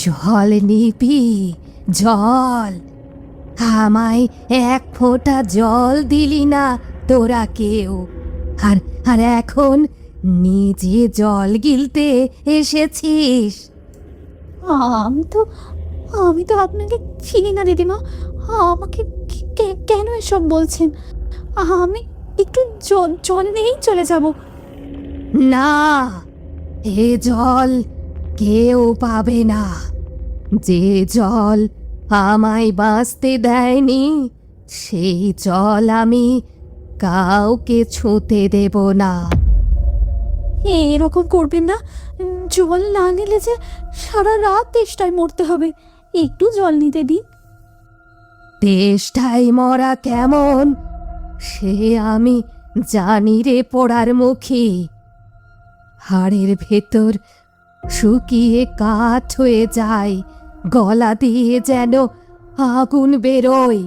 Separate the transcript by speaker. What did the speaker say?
Speaker 1: জল নিবি? জল? আমায় এক ফোঁটা জল দিলি না তোরা কেউ, আর আর এখন নিজে জল গিলতে এসেছিস?
Speaker 2: আমি তো আমি তো আপনাকে চিনি না দিদিমা। আমাকে কেন এসব বলছেন? আমি একটু জল জল নিয়েই চলে যাব।
Speaker 1: না, এ জল কেউ পাবে না। যে জল আমায় বাঁচতে দেয়নি, সেই জল আমি কাউকে ছুঁতে দেব না।
Speaker 2: এরকম করবেন না। জল না নিলে যে সারা রাত তেষ্টায় মরতে হবে। একটু জল নিতে দিন।
Speaker 1: তেষ্টায় মরা কেমন সে আমি জানি রে পোড়ার মুখী। হাড়ের ভেতর শুকিয়ে কাঠ হয়ে যায়, গলা দিয়ে যেন আগুন বেরোয়।